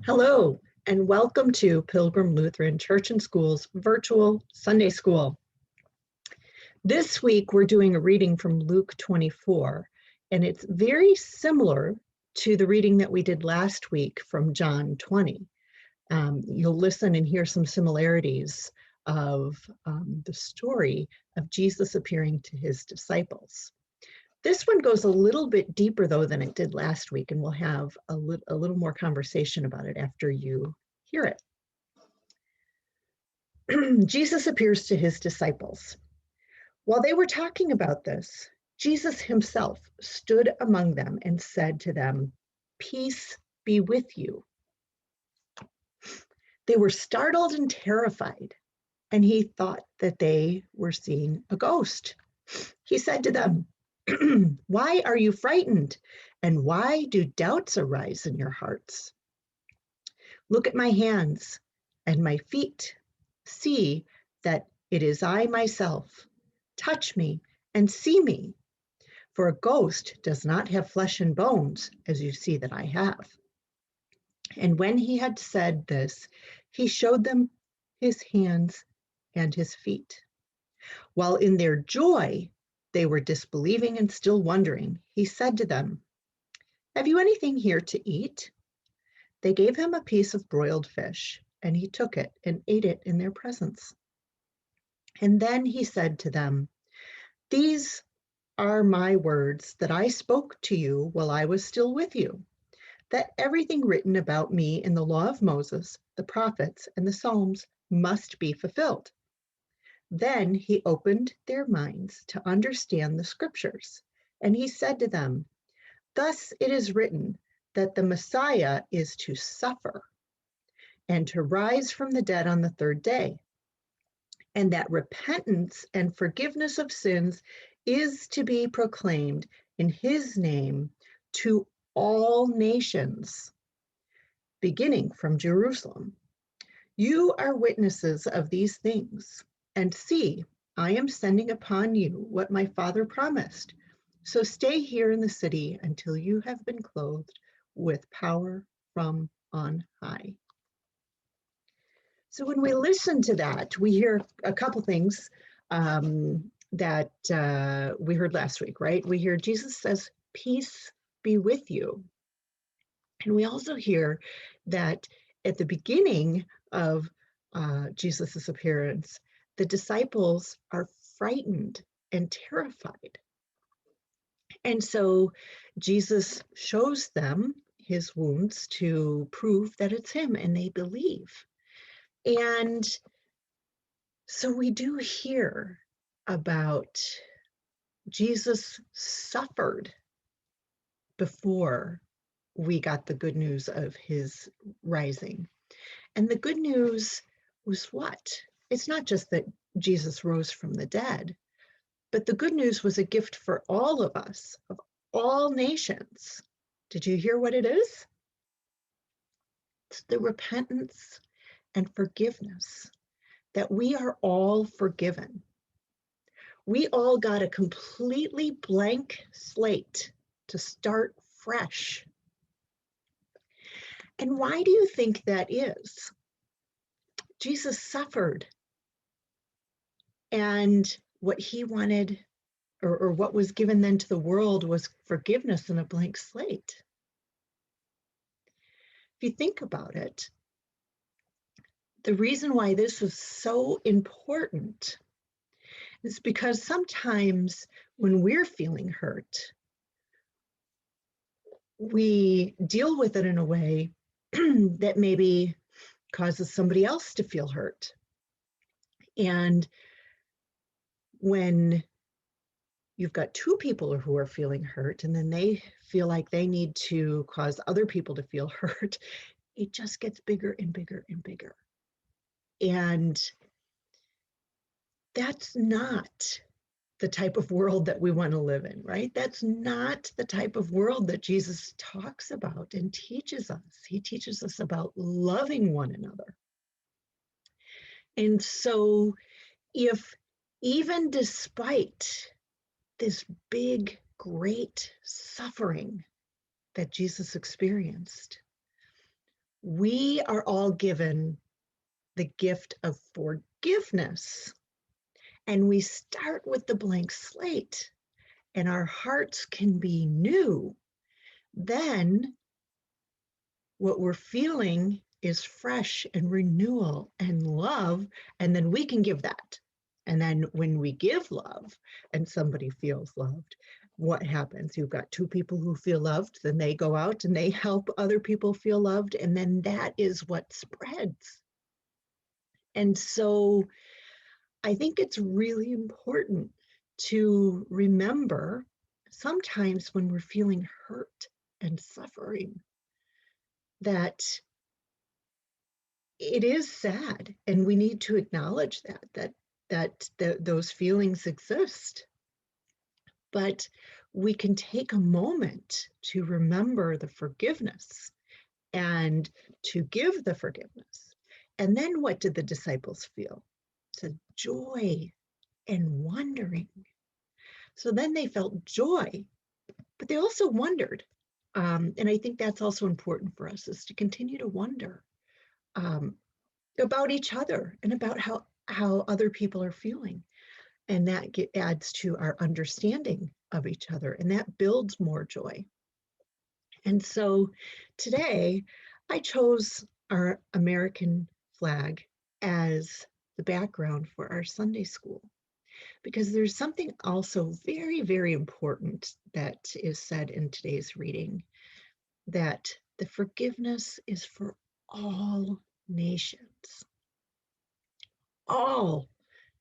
Hello, and welcome to Pilgrim Lutheran Church and School's virtual Sunday School. This week, we're doing a reading from Luke 24, and it's very similar to the reading that we did last week from John 20. You'll listen and hear some similarities of the story of Jesus appearing to his disciples. This one goes a little bit deeper, though, than it did last week, and we'll have a little more conversation about it after you hear it. Jesus appears to his disciples. While they were talking about this, Jesus himself stood among them and said to them, "Peace be with you." They were startled and terrified, and he thought that they were seeing a ghost. He said to them, "Why are you frightened? And why do doubts arise in your hearts? Look at my hands and my feet. See that it is I myself. Touch me and see me. For a ghost does not have flesh and bones, as you see that I have." And when he had said this, he showed them his hands and his feet. While in their joy, they were disbelieving and still wondering, he said to them, "Have you anything here to eat?" They gave him a piece of broiled fish, and he took it and ate it in their presence. And then he said to them, "These are my words that I spoke to you while I was still with you, that everything written about me in the law of Moses, the prophets, and the Psalms must be fulfilled." Then he opened their minds to understand the scriptures, and he said to them, "Thus it is written that the Messiah is to suffer and to rise from the dead on the third day, and that repentance and forgiveness of sins is to be proclaimed in his name to all nations, beginning from Jerusalem. You are witnesses of these things, and see, I am sending upon you what my Father promised. So stay here in the city until you have been clothed with power from on high. So when we listen to that, we hear a couple things that we heard last week, right? We hear Jesus says, "Peace be with you." And we also hear that at the beginning of Jesus's appearance, the disciples are frightened and terrified. And so Jesus shows them his wounds to prove that it's him, and they believe. And so we do hear about Jesus suffered before we got the good news of his rising. And the good news was what? It's not just that Jesus rose from the dead, but the good news was a gift for all of us, of all nations. Did you hear what it is? It's the repentance and forgiveness, that we are all forgiven. We all got a completely blank slate to start fresh. And why do you think that is? Jesus suffered, and what he wanted, or what was given then to the world, was forgiveness and a blank slate. If you think about it, the reason why this is so important is because sometimes when we're feeling hurt, we deal with it in a way that maybe causes somebody else to feel hurt. And when you've got two people who are feeling hurt, and then they feel like they need to cause other people to feel hurt, it just gets bigger and bigger and bigger. And that's not the type of world that we want to live in, right? That's not the type of world that Jesus talks about and teaches us. He teaches us about loving one another. And so if even despite this big, great suffering that Jesus experienced, We are all given the gift of forgiveness, and we start with the blank slate, and our hearts can be new. Then what we're feeling is fresh and renewal and love, and then we can give that. And then when we give love and somebody feels loved, what happens? You've got two people who feel loved, then they go out and they help other people feel loved, and then that is what spreads. And so I think it's really important to remember sometimes when we're feeling hurt and suffering that it is sad, and we need to acknowledge that those feelings exist. But we can take a moment to remember the forgiveness and to give the forgiveness. And then what did the disciples feel? Said joy and wondering. So then they felt joy, but they also wondered. And I think that's also important for us, is to continue to wonder about each other and about how other people are feeling. And that adds to our understanding of each other, and that builds more joy. And so today I chose our American flag as the background for our Sunday school, because there's something also very, very important that is said in today's reading, that the forgiveness is for all nations. All.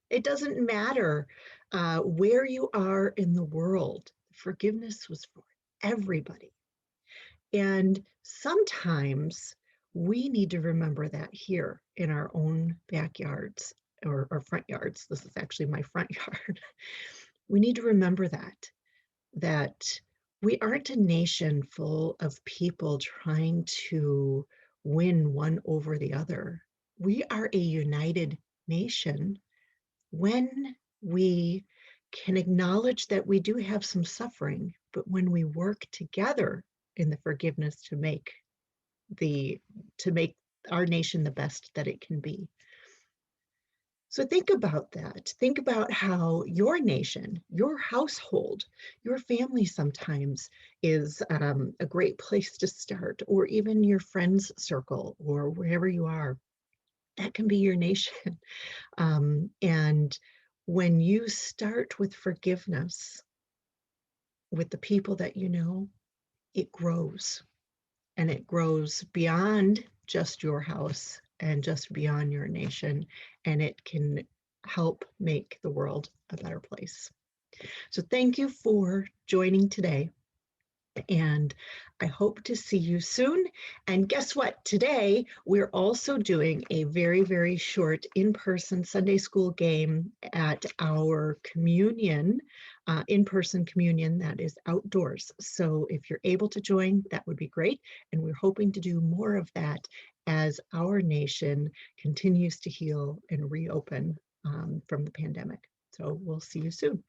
It doesn't matter where you are in the world. Forgiveness was for everybody. And sometimes we need to remember that here in our own backyards or front yards. This is actually my front yard. We need to remember that we aren't a nation full of people trying to win one over the other. We are a united nation when we can acknowledge that we do have some suffering, but when we work together in the forgiveness to make our nation the best that it can be. So think about that. Think about how your nation, your household, your family sometimes is a great place to start, or even your friends circle, or wherever you are. That can be your nation. And when you start with forgiveness with the people that you know, it grows, and it grows beyond just your house and just beyond your nation, and it can help make the world a better place. So thank you for joining today, and I hope to see you soon. And guess what? Today, we're also doing a very, very short in-person Sunday school game at our communion, in-person communion that is outdoors. So if you're able to join, that would be great. And we're hoping to do more of that as our nation continues to heal and reopen from the pandemic. So we'll see you soon.